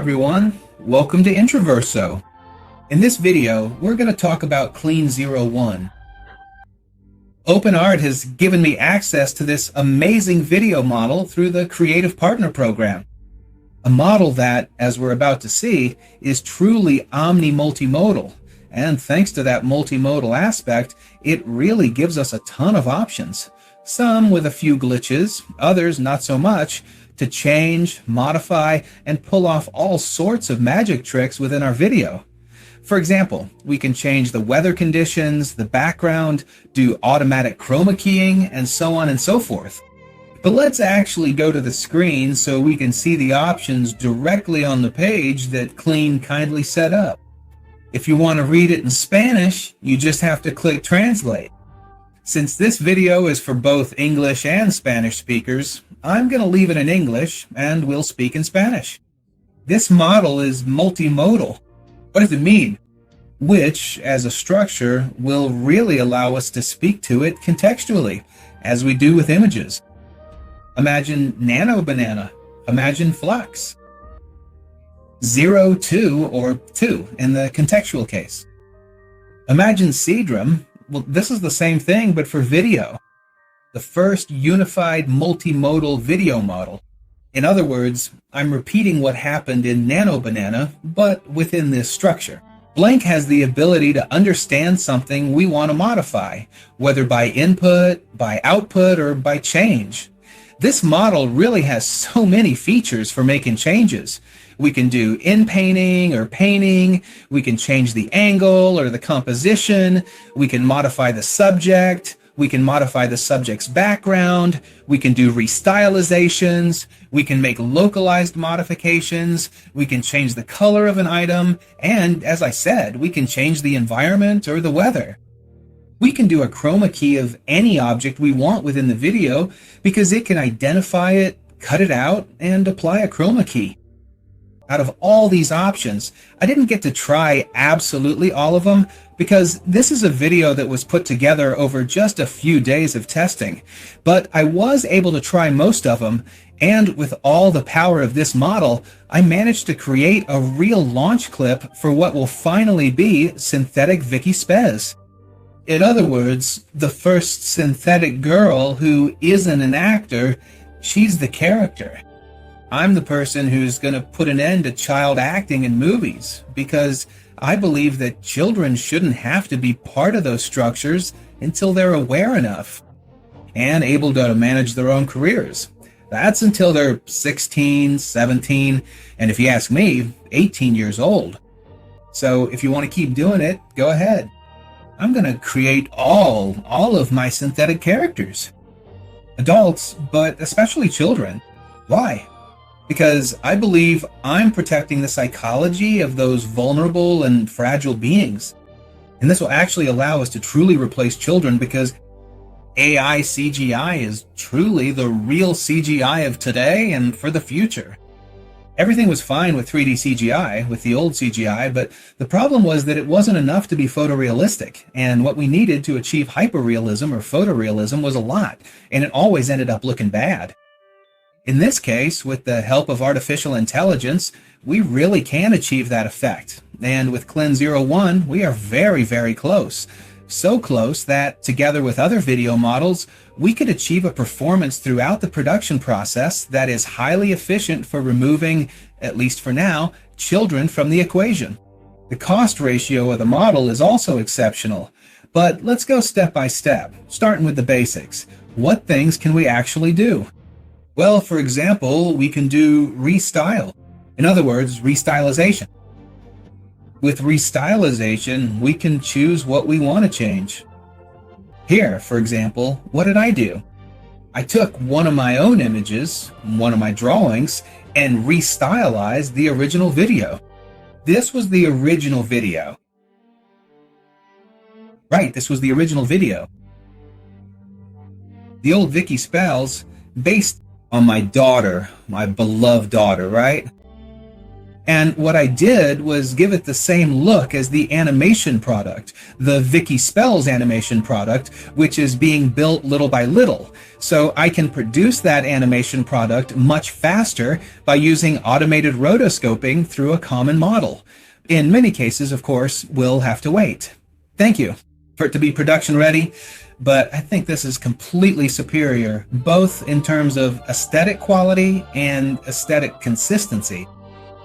everyone, welcome to Introverso. In this video, we're going to talk about Kling O1. OpenArt has given me access to this amazing video model through the Creative Partner Program. A model that, as we're about to see, is truly multimodal. And thanks to that multimodal aspect, it really gives us a ton of options. Some with a few glitches, others not so much, to change, modify, and pull off all sorts of magic tricks within our video. For example, we can change the weather conditions, the background, do automatic chroma keying, and so on and so forth. But let's actually go to the screen so we can see the options directly on the page that Kling kindly set up. If you want to read it in Spanish, you just have to click Translate. Since this video is for both English and Spanish speakers, I'm going to leave it in English and we'll speak in Spanish. This model is multimodal. What does it mean? Which, as a structure, will really allow us to speak to it contextually, as we do with images. Imagine nano banana. Imagine flux. 0, 2, or 2 in the contextual case. Imagine Seadrum. Well, this is the same thing, but for video. The first unified multimodal video model. In other words, I'm repeating what happened in Nano Banana, but within this structure. Blank has the ability to understand something we want to modify, whether by input, by output, or by change. This model really has so many features for making changes. We can do in-painting or painting, we can change the angle or the composition, we can modify the subject, we can modify the subject's background, we can do restylizations, we can make localized modifications, we can change the color of an item, and as I said, we can change the environment or the weather. We can do a chroma key of any object we want within the video because it can identify it, cut it out, and apply a chroma key. Out of all these options, I didn't get to try absolutely all of them because this is a video that was put together over just a few days of testing, but I was able to try most of them, and with all the power of this model, I managed to create a real launch clip for what will finally be synthetic VIKI SPELLS. In other words, the first synthetic girl who isn't an actor, she's the character. I'm the person who's going to put an end to child acting in movies because I believe that children shouldn't have to be part of those structures until they're aware enough and able to manage their own careers. That's until they're 16, 17, and if you ask me, 18 years old. So if you want to keep doing it, go ahead. I'm going to create all of my synthetic characters. Adults, but especially children. Why? Because I believe I'm protecting the psychology of those vulnerable and fragile beings. And this will actually allow us to truly replace children because AI CGI is truly the real CGI of today and for the future. Everything was fine with 3D CGI, with the old CGI, but the problem was that it wasn't enough to be photorealistic, and what we needed to achieve hyperrealism or photorealism was a lot, and it always ended up looking bad. In this case, with the help of artificial intelligence, we really can achieve that effect, and with Kling O1, we are very, very close. So close that, together with other video models, we could achieve a performance throughout the production process that is highly efficient for removing, at least for now, children from the equation. The cost ratio of the model is also exceptional, but let's go step by step, starting with the basics. What things can we actually do? Well, for example, we can do restyle. In other words, restylization. With restylization, we can choose what we want to change. Here, for example, what did I do? I took one of my own images, one of my drawings, and restylized the original video. This was the original video. Right, this was the original video. The old VIKI SPELLS, based on my daughter, my beloved daughter, right? And what I did was give it the same look as the animation product, the VIKI SPELLS animation product, which is being built little by little. So I can produce that animation product much faster by using automated rotoscoping through a common model. In many cases, of course, we'll have to wait. Thank you for it to be production ready, but I think this is completely superior, both in terms of aesthetic quality and aesthetic consistency.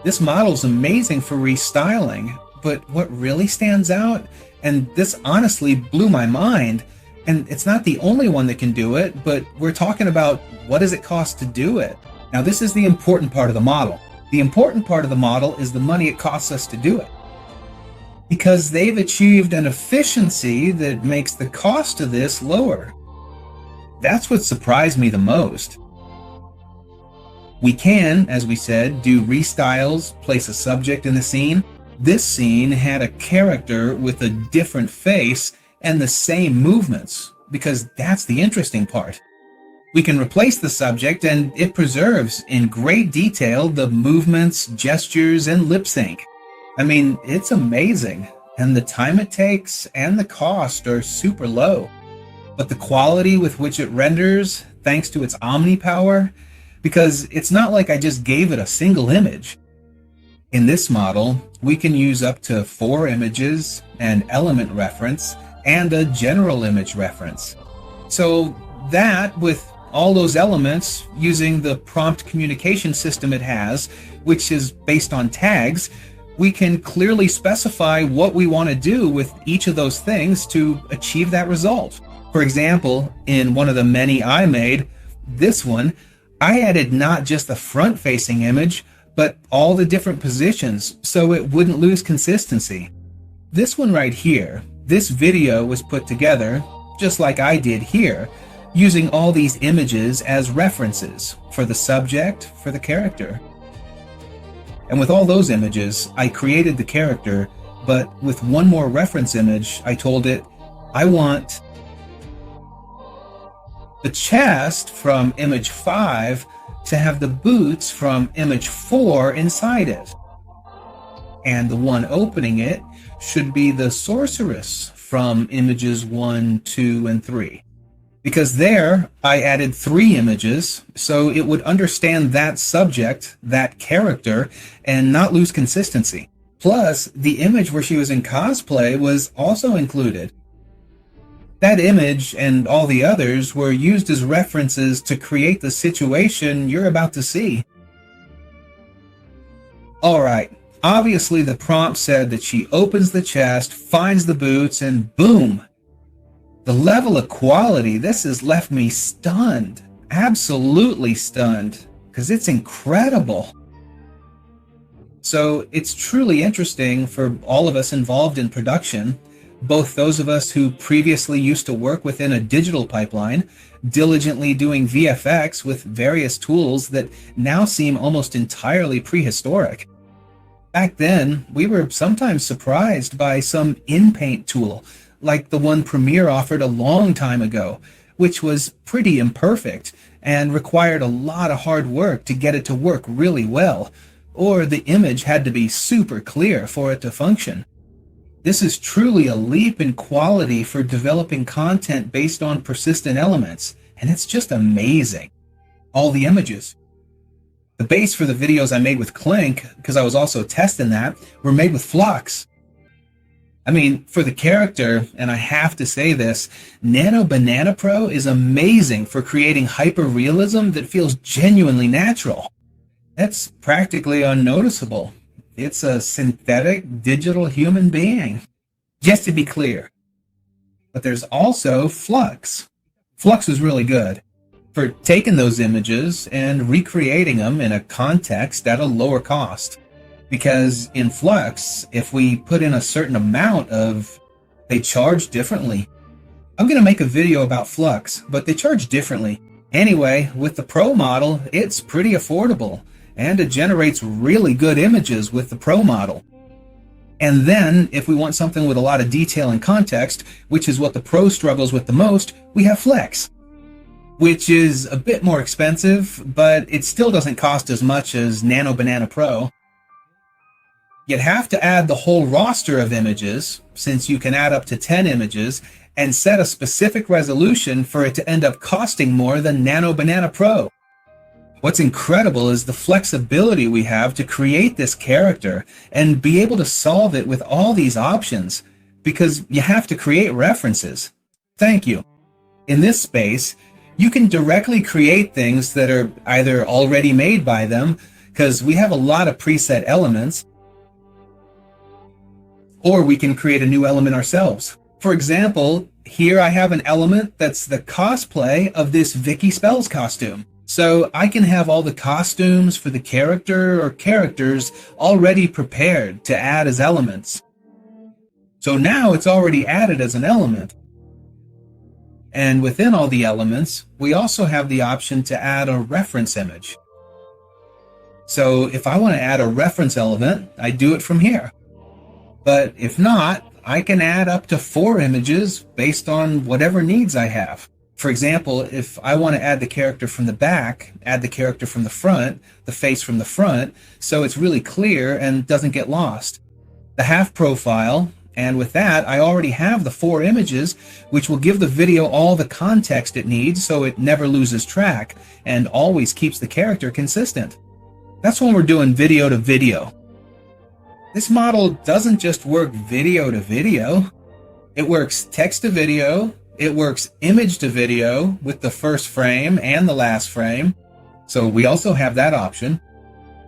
This model's amazing for restyling, but what really stands out, and this honestly blew my mind, and it's not the only one that can do it, but we're talking about what does it cost to do it. Now this is the important part of the model. The important part of the model is the money it costs us to do it. Because they've achieved an efficiency that makes the cost of this lower. That's what surprised me the most. We can, as we said, do restyles, place a subject in the scene. This scene had a character with a different face and the same movements, because that's the interesting part. We can replace the subject and it preserves in great detail the movements, gestures, and lip sync. I mean, it's amazing, and the time it takes and the cost are super low. But the quality with which it renders, thanks to its Omni power, because it's not like I just gave it a single image. In this model, we can use up to 4 images, an element reference, and a general image reference. So that, with all those elements, using the prompt communication system it has, which is based on tags, we can clearly specify what we want to do with each of those things to achieve that result. For example, in one of the many I made, this one, I added not just the front-facing image, but all the different positions so it wouldn't lose consistency. This one right here, this video was put together, just like I did here, using all these images as references for the subject, for the character. And with all those images, I created the character, but with one more reference image, I told it, I want the chest from image 5 to have the boots from image 4 inside it. And the one opening it should be the sorceress from images 1, 2, and 3. Because there, I added 3 images, so it would understand that subject, that character, and not lose consistency. Plus, the image where she was in cosplay was also included. That image and all the others were used as references to create the situation you're about to see. Alright, obviously the prompt said that she opens the chest, finds the boots, and boom! The level of quality, this has left me stunned. Absolutely stunned, because it's incredible. So it's truly interesting for all of us involved in production, both those of us who previously used to work within a digital pipeline, diligently doing VFX with various tools that now seem almost entirely prehistoric. Back then, we were sometimes surprised by some in-paint tool, like the one Premiere offered a long time ago, which was pretty imperfect and required a lot of hard work to get it to work really well, or the image had to be super clear for it to function. This is truly a leap in quality for developing content based on persistent elements, and it's just amazing. All the images. The base for the videos I made with Kling, because I was also testing that, were made with Flux. I mean, for the character, and I have to say this, Nano Banana Pro is amazing for creating hyper-realism that feels genuinely natural. That's practically unnoticeable. It's a synthetic digital human being. Just to be clear. But there's also Flux. Flux is really good for taking those images and recreating them in a context at a lower cost. Because in Flux, if we put in a certain amount of, they charge differently. I'm going to make a video about Flux, but they charge differently. Anyway, with the Pro model, it's pretty affordable, and it generates really good images with the Pro model. And then, if we want something with a lot of detail and context, which is what the Pro struggles with the most, we have Flex, which is a bit more expensive, but it still doesn't cost as much as Nano Banana Pro. You'd have to add the whole roster of images, since you can add up to 10 images, and set a specific resolution for it to end up costing more than Nano Banana Pro. What's incredible is the flexibility we have to create this character and be able to solve it with all these options, because you have to create references. Thank you. In this space, you can directly create things that are either already made by them, because we have a lot of preset elements, or we can create a new element ourselves. For example, here I have an element that's the cosplay of this VIKI Spells costume. So I can have all the costumes for the character or characters already prepared to add as elements. So now it's already added as an element. And within all the elements, we also have the option to add a reference image. So if I want to add a reference element, I do it from here. But if not, I can add up to 4 images based on whatever needs I have. For example, if I want to add the character from the back, add the character from the front, the face from the front, so it's really clear and doesn't get lost. The half profile, and with that, I already have the 4 images, which will give the video all the context it needs so it never loses track and always keeps the character consistent. That's when we're doing video to video. This model doesn't just work video to video. It works text to video. It works image to video with the first frame and the last frame. So we also have that option.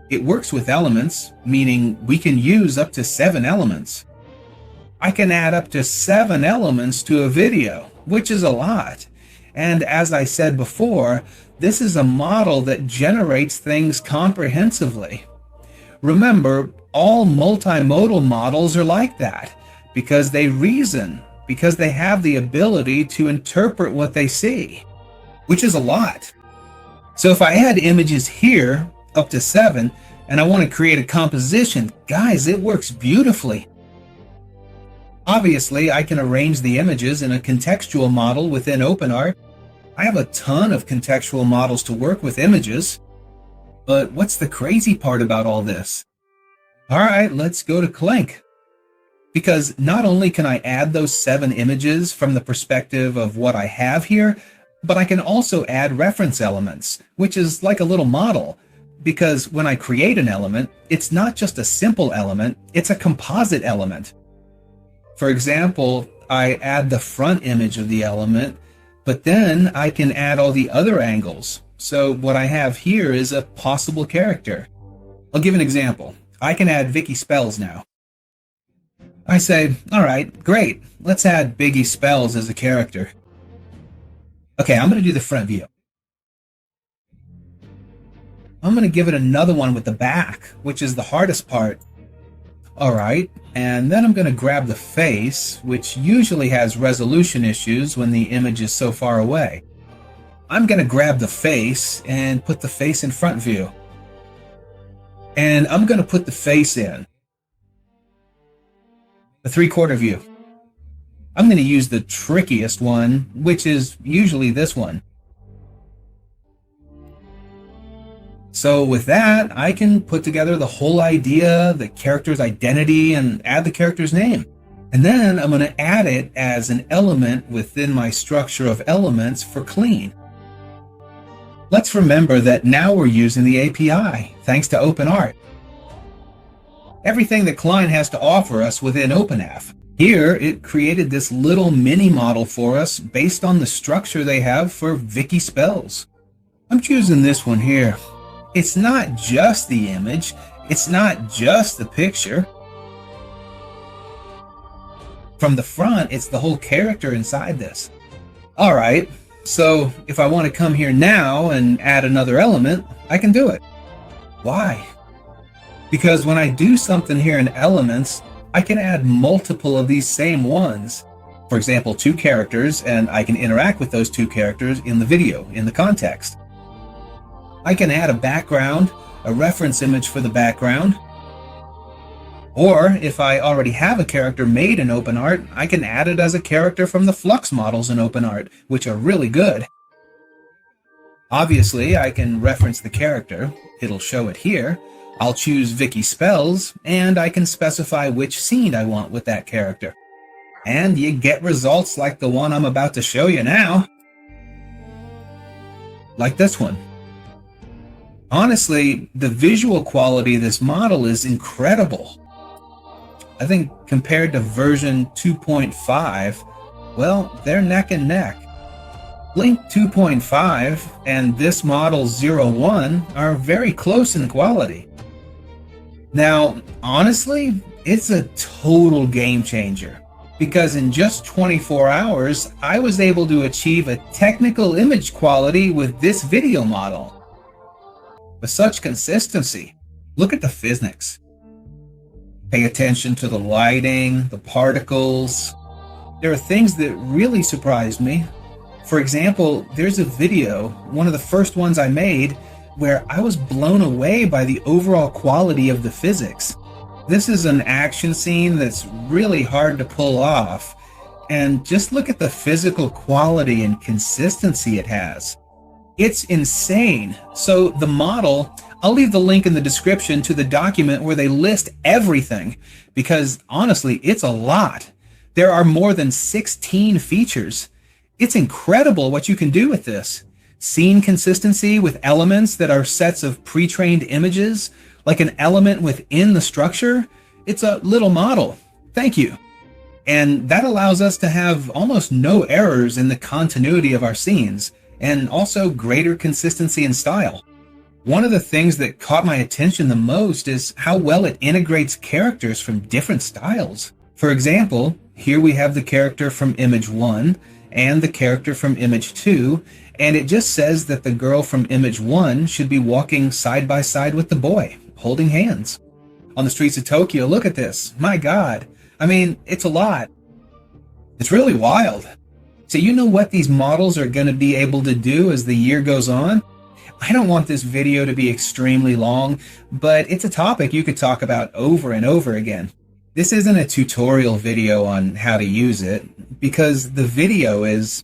It works with elements, meaning we can use up to 7 elements. I can add up to 7 elements to a video, which is a lot. And as I said before, this is a model that generates things comprehensively. Remember, all multimodal models are like that because they reason, because they have the ability to interpret what they see, which is a lot. So if I add images here up to 7 and I want to create a composition, guys, it works beautifully. Obviously, I can arrange the images in a contextual model within OpenArt. I have a ton of contextual models to work with images. But what's the crazy part about all this? All right, let's go to Kling. Because not only can I add those 7 images from the perspective of what I have here, but I can also add reference elements, which is like a little model. Because when I create an element, it's not just a simple element, it's a composite element. For example, I add the front image of the element, but then I can add all the other angles. So what I have here is a possible character. I'll give an example. I can add VIKI Spells now. I say, all right, great. Let's add VIKI Spells as a character. Okay, I'm going to do the front view. I'm going to give it another one with the back, which is the hardest part. All right, and then I'm going to grab the face, which usually has resolution issues when the image is so far away. I'm going to grab the face and put the face in front view. And I'm going to put the face in the 3/4 view. I'm going to use the trickiest one, which is usually this one. So with that, I can put together the whole idea, the character's identity, and add the character's name. And then I'm going to add it as an element within my structure of elements for clean. Let's remember that now we're using the API, thanks to OpenArt. Everything that Kling has to offer us within OpenArt. Here, it created this little mini model for us based on the structure they have for VIKI Spells. I'm choosing this one here. It's not just the image, it's not just the picture. From the front, it's the whole character inside this. All right, so if I want to come here now and add another element, I can do it. Why? Because when I do something here in elements, I can add multiple of these same ones. For example, 2 characters, and I can interact with those 2 characters in the video, in the context. I can add a background, a reference image for the background. Or if I already have a character made in OpenArt, I can add it as a character from the Flux models in OpenArt, which are really good. Obviously, I can reference the character. It'll show it here. I'll choose VIKI Spells, and I can specify which scene I want with that character. And you get results like the one I'm about to show you now. Like this one. Honestly, the visual quality of this model is incredible. I think compared to version 2.5, well, they're neck and neck. Link 2.5 and this model 01 are very close in quality. Now, honestly, it's a total game changer, because in just 24 hours, I was able to achieve a technical image quality with this video model. With such consistency, look at the physics. Pay attention to the lighting, the particles. There are things that really surprised me. For example, there's a video, one of the first ones I made, where I was blown away by the overall quality of the physics. This is an action scene that's really hard to pull off, and just look at the physical quality and consistency it has. It's insane. So the model, I'll leave the link in the description to the document where they list everything, because honestly, it's a lot. There are more than 16 features. It's incredible what you can do with this. Scene consistency with elements that are sets of pre-trained images, like an element within the structure. It's a little model. Thank you. And that allows us to have almost no errors in the continuity of our scenes, and also greater consistency in style. One of the things that caught my attention the most is how well it integrates characters from different styles. For example, here we have the character from image 1 and the character from image 2, and it just says that the girl from image 1 should be walking side by side with the boy, holding hands. On the streets of Tokyo, look at this. My God. I mean, it's a lot. It's really wild. So you know what these models are going to be able to do as the year goes on? I don't want this video to be extremely long, but it's a topic you could talk about over and over again. This isn't a tutorial video on how to use it, because the video is...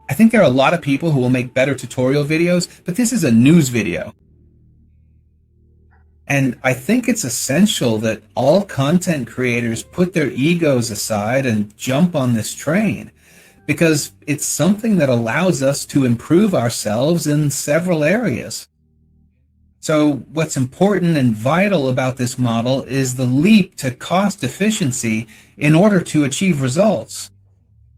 I think there are a lot of people who will make better tutorial videos, but this is a news video. And I think it's essential that all content creators put their egos aside and jump on this train, because it's something that allows us to improve ourselves in several areas. So what's important and vital about this model is the leap to cost efficiency in order to achieve results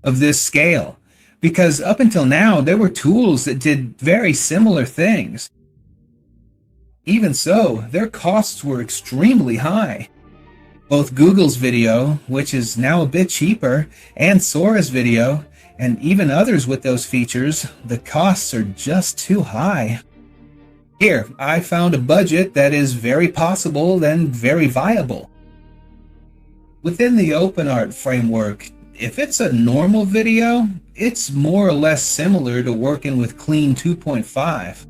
of this scale. Because up until now, there were tools that did very similar things. Even so, their costs were extremely high. Both Google's video, which is now a bit cheaper, and Sora's video, and even others with those features, the costs are just too high. Here, I found a budget that is very possible and very viable. Within the OpenArt framework, if it's a normal video, it's more or less similar to working with Kling 2.5.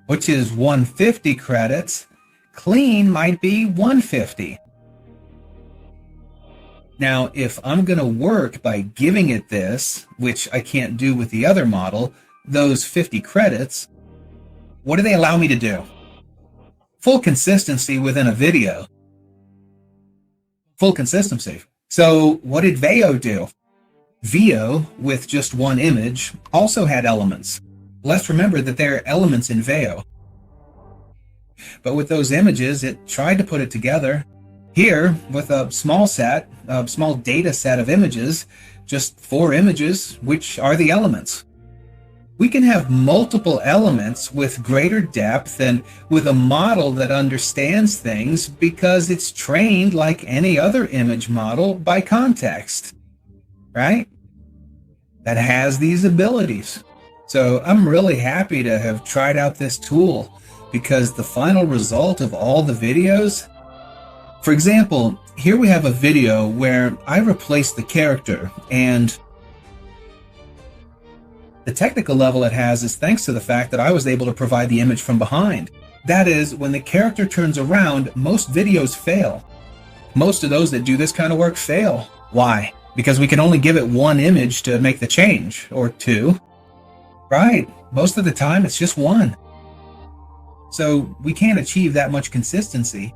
Which is 150 credits. Clean might be 150. Now, if I'm going to work by giving it this, which I can't do with the other model, those 50 credits, what do they allow me to do? Full consistency within a video. Full consistency. So what did VEO do? VEO, with just one image, also had elements. Let's remember that there are elements in VEO. But with those images, it tried to put it together. Here, with a small data set of images, just 4 images, which are the elements. We can have multiple elements with greater depth and with a model that understands things because it's trained like any other image model by context, right? That has these abilities. So I'm really happy to have tried out this tool, because the final result of all the videos, for example, here we have a video where I replaced the character, and the technical level it has is thanks to the fact that I was able to provide the image from behind. That is, when the character turns around, most videos fail. Most of those that do this kind of work fail. Why? Because we can only give it one image to make the change, or two. Right. Most of the time, it's just one. So we can't achieve that much consistency.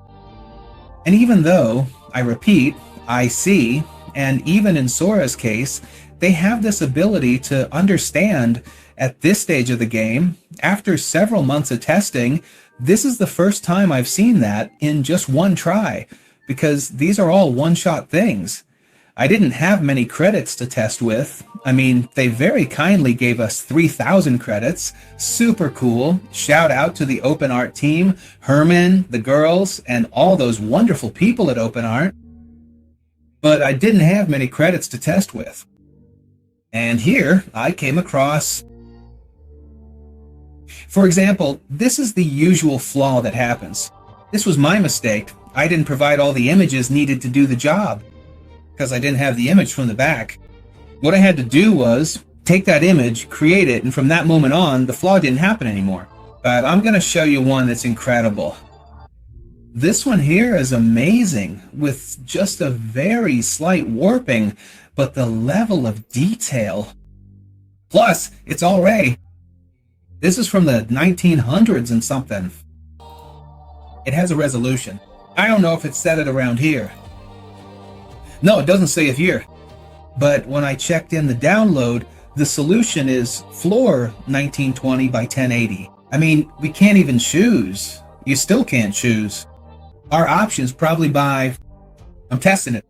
And even though, I repeat, I see, and even in Sora's case, they have this ability to understand at this stage of the game, after several months of testing, this is the first time I've seen that in just one try, because these are all one-shot things. I didn't have many credits to test with. I mean, they very kindly gave us 3,000 credits. Super cool. Shout out to the OpenArt team, Herman, the girls, and all those wonderful people at OpenArt. But I didn't have many credits to test with. And here I came across... For example, this is the usual flaw that happens. This was my mistake. I didn't provide all the images needed to do the job, because I didn't have the image from the back. What I had to do was take that image, create it, and from that moment on, the flaw didn't happen anymore. But I'm going to show you one that's incredible. This one here is amazing, with just a very slight warping, but the level of detail. Plus, it's all Ray. This is from the 1900s and something. It has a resolution. I don't know if it's set it around here. No, it doesn't say it here. But when I checked in the download, the solution is floor 1920 by 1080. I mean, we can't even choose. You still can't choose. Our options probably by... I'm testing it.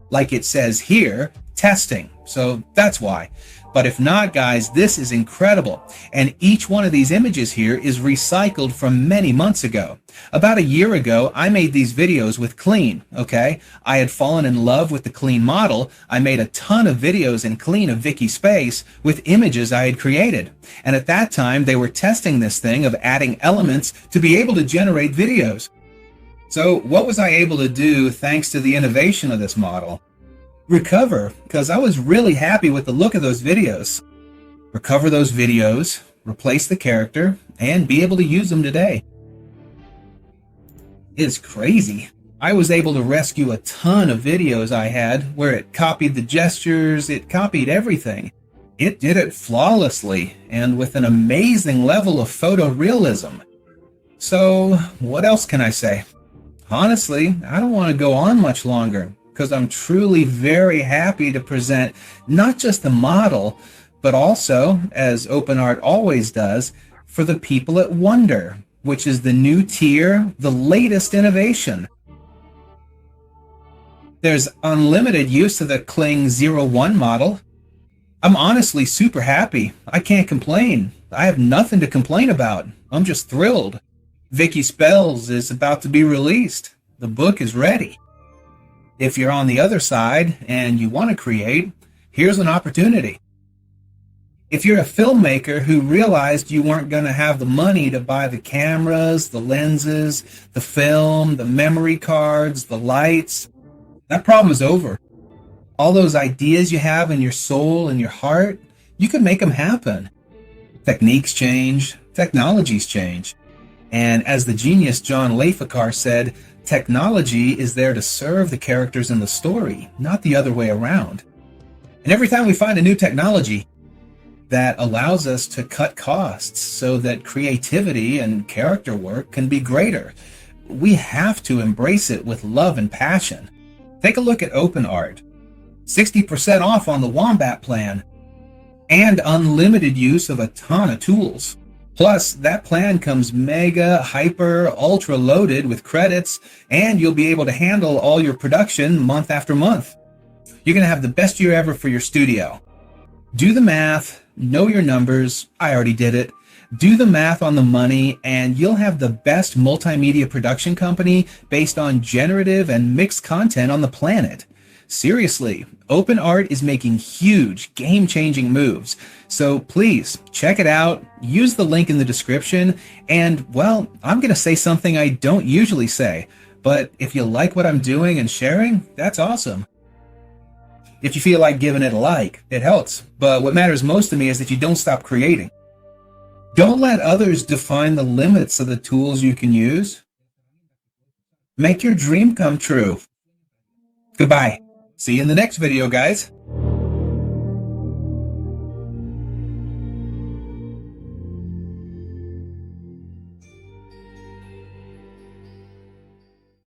Like it says here, testing. So that's why. But if not, guys, this is incredible. And each one of these images here is recycled from many months ago. About a year ago, I made these videos with Clean, okay? I had fallen in love with the Clean model. I made a ton of videos in Clean of VIKI Space with images I had created. And at that time, they were testing this thing of adding elements to be able to generate videos. So what was I able to do thanks to the innovation of this model? Recover, because I was really happy with the look of those videos. Recover those videos, replace the character, and be able to use them today. It's crazy. I was able to rescue a ton of videos I had where it copied the gestures, it copied everything. It did it flawlessly and with an amazing level of photorealism. So, what else can I say? Honestly, I don't want to go on much longer, because I'm truly very happy to present not just the model, but also, as OpenArt always does, for the people at Wonder, which is the new tier, the latest innovation. There's unlimited use of the Kling O1 model. I'm honestly super happy. I can't complain. I have nothing to complain about. I'm just thrilled. VIKI Spells is about to be released. The book is ready. If you're on the other side and you want to create, here's an opportunity. If you're a filmmaker who realized you weren't going to have the money to buy the cameras, the lenses, the film, the memory cards, the lights, that problem is over. All those ideas you have in your soul and your heart, you can make them happen. Techniques change, technologies change. And as the genius John Leifakar said, technology is there to serve the characters in the story, not the other way around. And every time we find a new technology that allows us to cut costs so that creativity and character work can be greater, we have to embrace it with love and passion. Take a look at OpenArt. 60% off on the Wombat plan, and unlimited use of a ton of tools. Plus, that plan comes mega, hyper, ultra loaded with credits, and you'll be able to handle all your production month after month. You're going to have the best year ever for your studio. Do the math, know your numbers. I already did it. Do the math on the money, and you'll have the best multimedia production company based on generative and mixed content on the planet. Seriously, OpenArt is making huge, game-changing moves. So please, check it out, use the link in the description, and, well, I'm going to say something I don't usually say, but if you like what I'm doing and sharing, that's awesome. If you feel like giving it a like, it helps, but what matters most to me is that you don't stop creating. Don't let others define the limits of the tools you can use. Make your dream come true. Goodbye. See you in the next video, guys.